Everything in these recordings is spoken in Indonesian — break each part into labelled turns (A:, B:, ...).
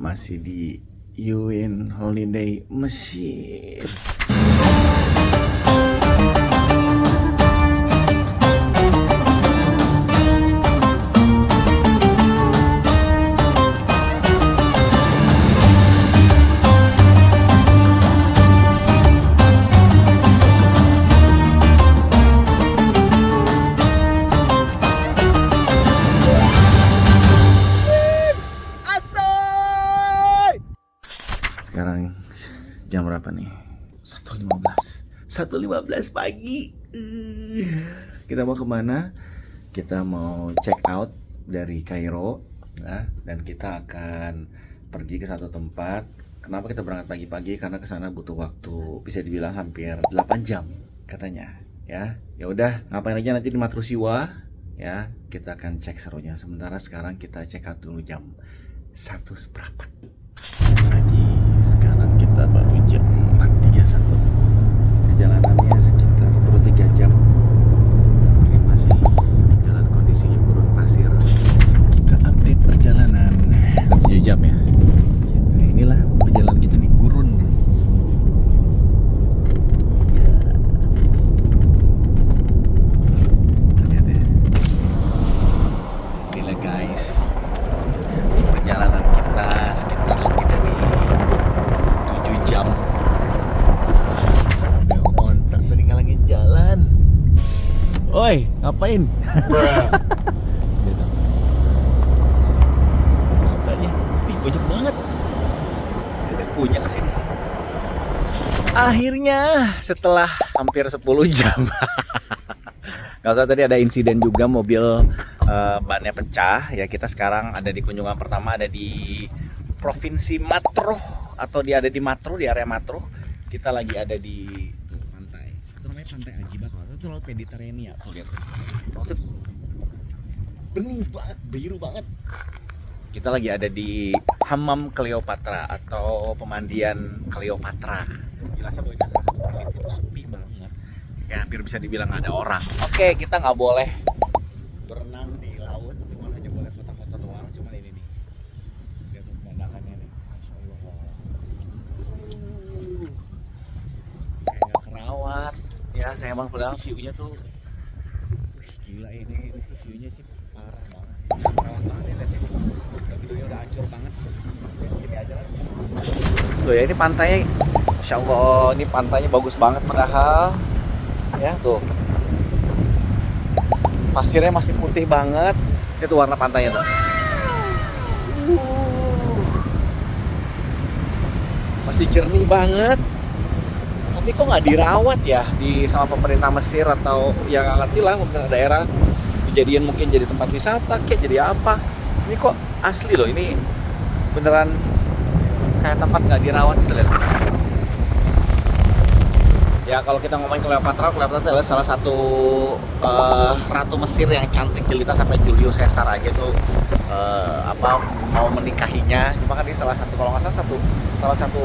A: masih di Yuin Holiday Mesir. Sekarang jam berapa nih? 1.15 pagi. Kita mau kemana? Kita mau check out dari Kairo ya, dan kita akan pergi ke satu tempat. Kenapa kita berangkat pagi-pagi? Karena ke sana butuh waktu bisa dibilang hampir 8 jam katanya. Ya udah, ngapain aja nanti di Matrusiwa ya. Kita akan cek serunya. Sementara sekarang kita check out dulu jam 1 seperempat pagi. Sekarang kita baru jam 4.31. Perjalanannya sekitar perlu 3 jam. Ini masih jalan kondisinya gurun pasir. Kita update perjalanan 7 jam ya. Nah, inilah perjalanan kita nih, gurun. Ya. Kita lihat ya. Inilah guys, perjalanan kita sekitar lebih dari 7 jam. Udah ontak tadi ngalangin jalan. Oi, ngapain? Katanya, banyak banget. Ada punya ke sini. Akhirnya setelah hampir 10 jam. Gak usah, tadi ada insiden juga, mobil bannya pecah. Ya, kita sekarang ada di kunjungan pertama, ada di Provinsi Matruh, atau dia ada di Matruh, di area Matruh. Kita lagi ada di tuh, pantai. Itu namanya Pantai Ajibat. Itu laut Mediterania. Tuh lihat. Lautnya bening banget, biru banget. Kita lagi ada di Hammam Cleopatra atau pemandian Cleopatra. Jelasnya bahwa ini provinsi itu sepi banget. Kayak hampir bisa dibilang nggak ada orang. Oke, kita nggak boleh berenang di laut, cuma hanya boleh foto-foto doang. Cuma ini nih, lihat tuh pemandangannya nih, Masya Allah. Kayak nggak kerawat ya, saya emang padahal view-nya tuh gila. Ini view-nya sih parah banget, kerawat banget ya. Lihat ini, videonya udah hancur banget. Lihat sini aja lah tuh ya, ini pantainya Masya Allah, ini pantainya bagus banget padahal ya. Tuh pasirnya masih putih banget. Itu warna pantainya tuh. Masih jernih banget. Tapi kok nggak dirawat ya sama pemerintah Mesir, atau ya nggak ngerti lah, pemerintah daerah. Kejadian mungkin jadi tempat wisata, kayak jadi apa. Ini kok asli loh, ini beneran kayak tempat nggak dirawat gitu lihat. Ya kalau kita ngomongin Cleopatra adalah salah satu ratu Mesir yang cantik jelita, sampai Julius Caesar aja tuh mau menikahinya. Cuma kan ini salah satu, kalau nggak salah satu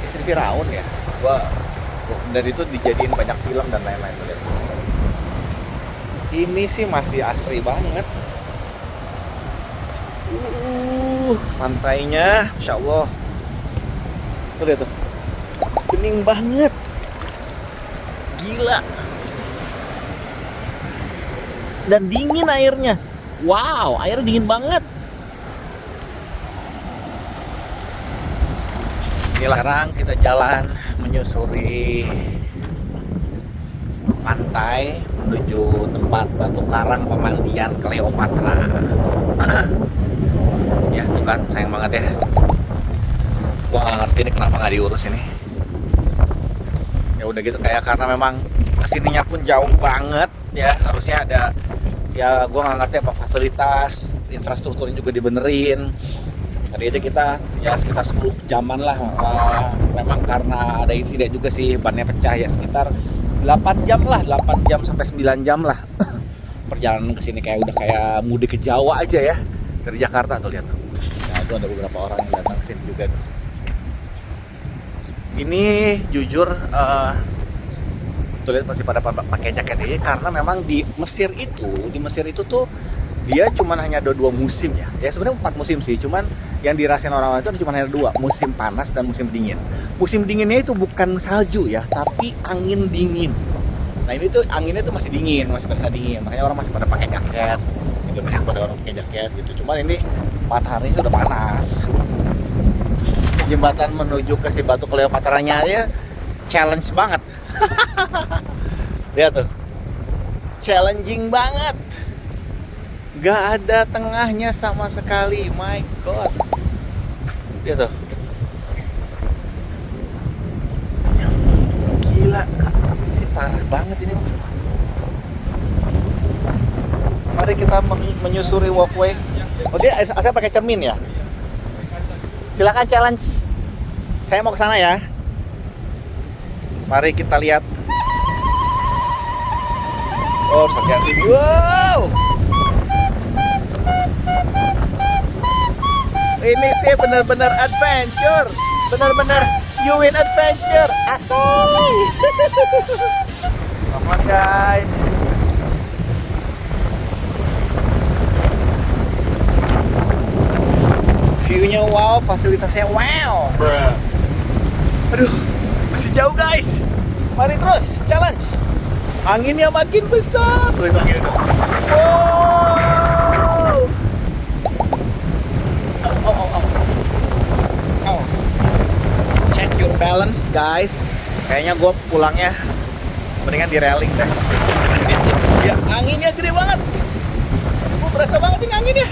A: istri Firaun ya. Dari itu dijadiin banyak film dan lain-lain. Ini sih masih asri banget. Pantainya, Masya Allah. Tuh lihat tuh. Bening banget, gila, dan dingin airnya. Wow, airnya dingin banget. Sekarang kita jalan menyusuri pantai menuju tempat batu karang pemandian Cleopatra. Ya tuh kan, sayang banget ya. Gua nggak ngerti ini kenapa nggak diurus ini. Ya udah gitu, kayak karena memang kesininya pun jauh banget ya, harusnya ada ya, gue nggak ngerti apa fasilitas infrastrukturnya juga dibenerin. Tadi aja kita ya sekitar 10 jaman lah, memang karena ada insiden juga sih, bannya pecah ya, sekitar 8 jam lah, 8 jam sampai 9 jam lah. Perjalanan ke sini kayak udah kayak mudik ke Jawa aja ya, dari Jakarta. Tuh lihat tuh. Nah, itu ada beberapa orang yang datang ke sini juga tuh. Ini jujur tuh lihat masih pada pakai jaket ini, karena memang di Mesir itu tuh dia cuman hanya ada 2 musim ya. Ya sebenarnya 4 musim sih, cuman yang dirasain orang-orang itu cuma hanya 2, musim panas dan musim dingin. Musim dinginnya itu bukan salju ya, tapi angin dingin. Nah ini tuh anginnya tuh masih dingin, masih berasa dingin, makanya orang masih pada pakai jaket. Gitu, banyak pada orang pakai jaket gitu. Cuman ini matahari sudah panas. Jembatan menuju ke si Batu Cleopatranya aja challenge banget. Lihat tuh, challenging banget. Gak ada tengahnya sama sekali, my god. Lihat tuh, gila, ini sih parah banget ini. Mari kita menyusuri walkway. Oh dia asal pakai cermin ya? Silakan challenge. Saya mau ke sana ya. Mari kita lihat. Oh, hati-hati. Wow. Ini sih benar-benar adventure. Benar-benar you win adventure. Asoy. Come on guys. View-nya wow, fasilitasnya wow. Aduh, masih jauh guys. Mari terus, challenge. Anginnya makin besar. Tuh itu angin itu. Wow. Oh. Check your balance guys. Kayaknya gue pulangnya mendingan di railing deh. Ya, anginnya gede banget. Gue berasa banget ini anginnya.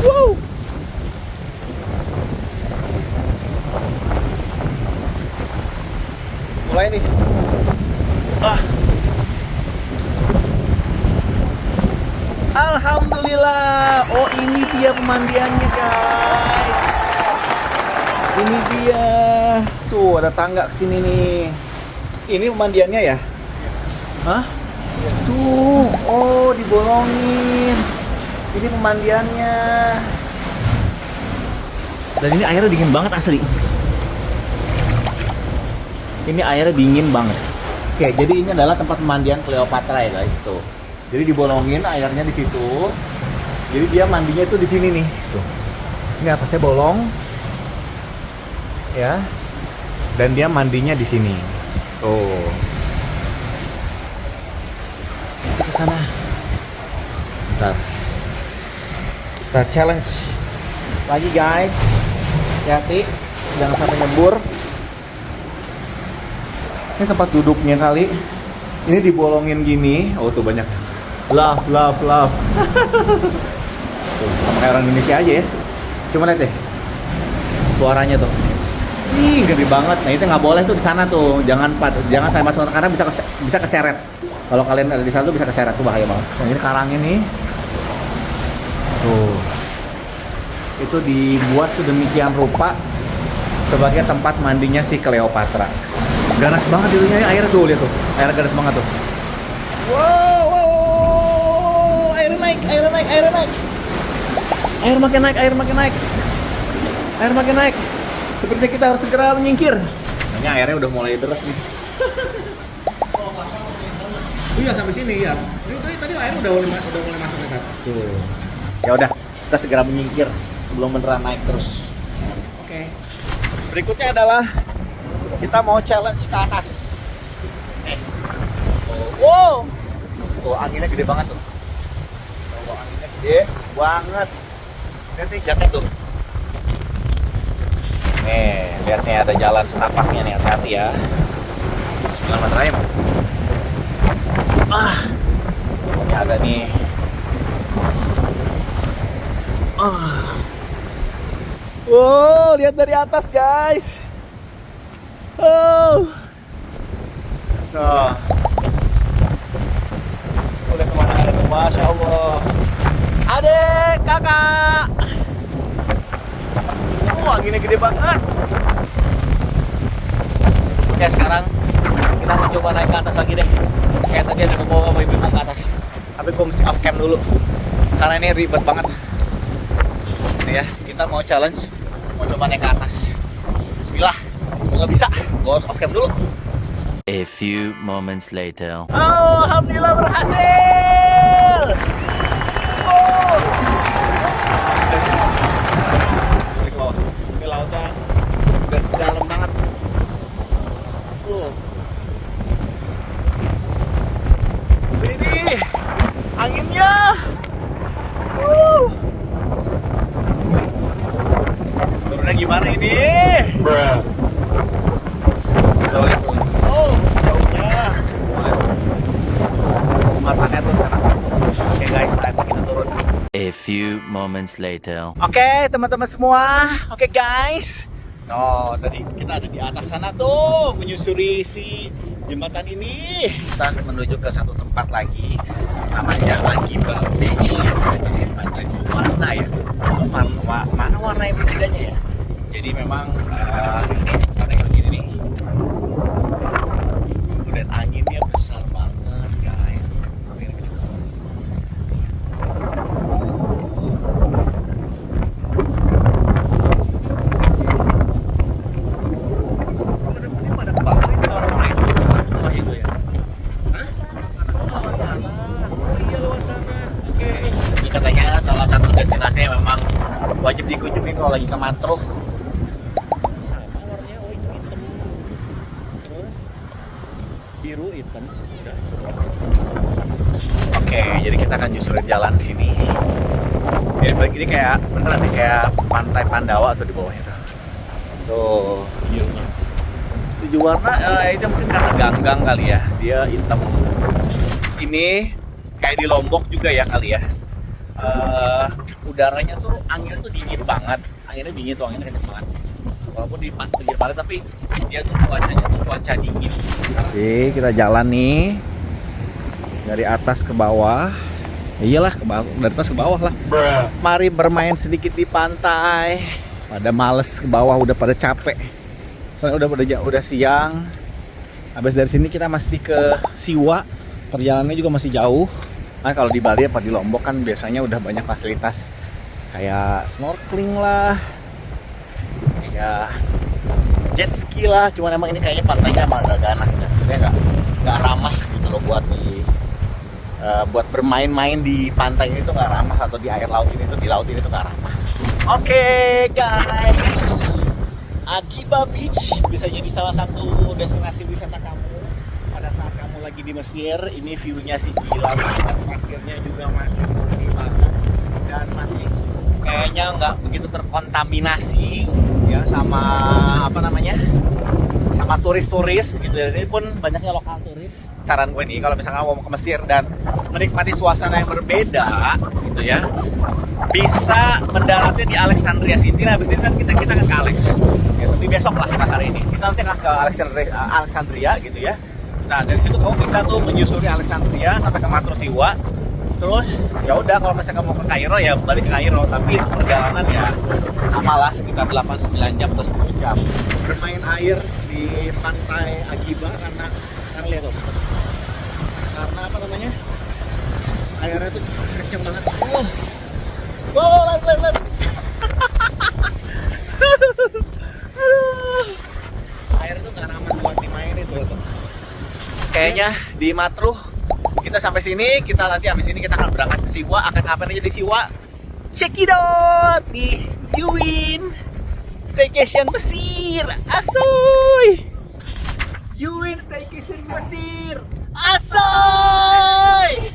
A: Wow. Mulai nih. Alhamdulillah. Oh ini dia pemandiannya guys. Ini dia. Tuh ada tangga ke sini nih. Ini pemandiannya ya? Hah? Tuh. Oh dibolongin. Ini pemandiannya. Dan ini airnya dingin banget asli. Ini airnya dingin banget. Oke, jadi ini adalah tempat pemandian Cleopatra ya guys tuh. Jadi dibolongin airnya di situ. Jadi dia mandinya tuh di sini nih. Tuh. Ini atasnya bolong. Ya. Dan dia mandinya di sini. Tuh. Kita ke sana. Bentar. Kita challenge lagi guys. Hati-hati, jangan sampai nyembur. Ini tempat duduknya kali. Ini dibolongin gini. Oh tuh banyak. Love. Tuh, sama kayak orang Indonesia aja ya. Cuma lihat deh. Suaranya tuh. Ih, gede banget. Nah, itu nggak boleh tuh di sana tuh. Jangan saya masuk karena bisa keseret. Kalau kalian ada di sana tuh bisa keseret tuh bahaya banget. Nah, ini karangnya nih. Tuh. Itu dibuat sedemikian rupa sebagai tempat mandinya si Cleopatra. Ganas banget itunya, airnya tuh, lihat tuh. Airnya ganas banget tuh. Wow. Air naik. Air makin naik. Sepertinya kita harus segera menyingkir. Ini airnya udah mulai deras nih. Iya sampai sini ya. Ini tadi airnya udah mulai masuk dekat. Tuh. Ya udah, kita segera menyingkir sebelum beneran naik terus. Oke. Berikutnya adalah kita mau challenge ke atas. Wow. Oh, anginnya gede banget tuh. Oh, anginnya gede banget. Lihat nih jaket tuh. Nih, lihat nih ada jalan setapaknya nih, hati-hati ya. Bismillahirrahmanirrahim. Ini ada nih. Wow, lihat dari atas guys. Oh. Nah. Lihat kemana ada tuh, Masya Allah. Adek, kakak. Anginnya gede banget. Oke, sekarang kita mau coba naik ke atas lagi deh. Kayak tadi ada bawa ibu ke atas. Tapi gue mesti off cam dulu. Karena ini ribet banget. Ini ya, kita mau challenge. Mau coba naik ke atas. Bismillah. Semoga bisa. Gue off cam dulu.
B: A few moments later.
A: Alhamdulillah berhasil. Ini lautnya udah dalam banget. Ini anginnya. Turunnya gimana ini? Tuh, lihat tuh. Oh, jauhnya. Matanya tuh sana. Oke guys, ayo kita turun.
B: A few moments later.
A: Oke, teman-teman semua. Oke guys. No, tadi kita ada di atas sana tuh menyusuri si jembatan ini. Kita akan menuju ke satu tempat lagi namanya Akiba Beach. Di sini pantai warna ya. Mana warna yang berbedanya ya? Jadi memang ini tempat yang begini nih. Dan anginnya besar banget guys. Salah satu destinasi yang memang wajib dikunjungi kalau lagi ke Matruh. Sama warnanya, oh itu hitam, terus biru hitam. Udah itu doang. Oke, jadi kita akan nyusurin jalan di sini. Ini kayak beneran nih kayak pantai Pandawa tuh di bawahnya tuh. Tuh birunya. 7 warna, itu mungkin karena ganggang kali ya. Dia hitam. Ini kayak di Lombok juga ya kali ya. Udaranya tuh anginnya tuh dingin banget, anginnya dingin tuh, anginnya kenceng banget walaupun di pinggir pantai, tapi dia tuh cuacanya tuh cuaca dingin. Sih kita jalan nih dari atas ke bawah. Iyalah ke bawah, dari atas ke bawah lah. Mari bermain sedikit di pantai. Pada males ke bawah, udah pada capek soalnya udah siang. Habis dari sini kita mesti ke Siwa, perjalanannya juga masih jauh. Nah, kalau di Bali apa di Lombok kan biasanya udah banyak fasilitas kayak snorkeling lah, kayak jet ski lah. Cuman emang ini kayaknya pantainya emang agak ganas ya, maksudnya nggak ramah gitu loh buat bermain-main di pantai ini tuh nggak ramah, atau di air laut ini tuh, di laut ini tuh nggak ramah. Oke guys, Akiba Beach bisa jadi salah satu destinasi wisata kamu pada saat kamu lagi di Mesir. Ini view-nya sih gila banget, pasirnya juga masih putih banget dan masih kayaknya nggak begitu terkontaminasi ya sama apa namanya, sama turis-turis gitu. Ini pun banyaknya lokal turis. Saran gue nih kalau misalnya mau ke Mesir dan menikmati suasana yang berbeda gitu ya, bisa mendaratnya di Alexandria City. Nah, habis ini kan kita akan ke Alex ya, tapi besok lah, hari ini kita nanti akan ke Alexandria gitu ya. Nah, dari situ kamu bisa tuh menyusuri Alexandria sampai ke Matruh Siwa. Terus ya udah, kalau misalnya kamu ke Kairo ya balik ke Kairo, tapi itu perjalanan ya samalah sekitar 8-9 jam atau 10 jam bermain air di pantai Akiba. Karena lihat tuh, karena apa namanya, airnya tuh kenceng banget. Wow, lihat. Air tuh gak ramah buat dimainin tuh. Kayaknya di Matruh kita sampai sini. Kita nanti habis ini kita akan berangkat ke Siwa. Akan apa aja di Siwa? Check it out di Yuin Staycation Mesir. Asoy, Yuin Staycation Mesir. Asoy.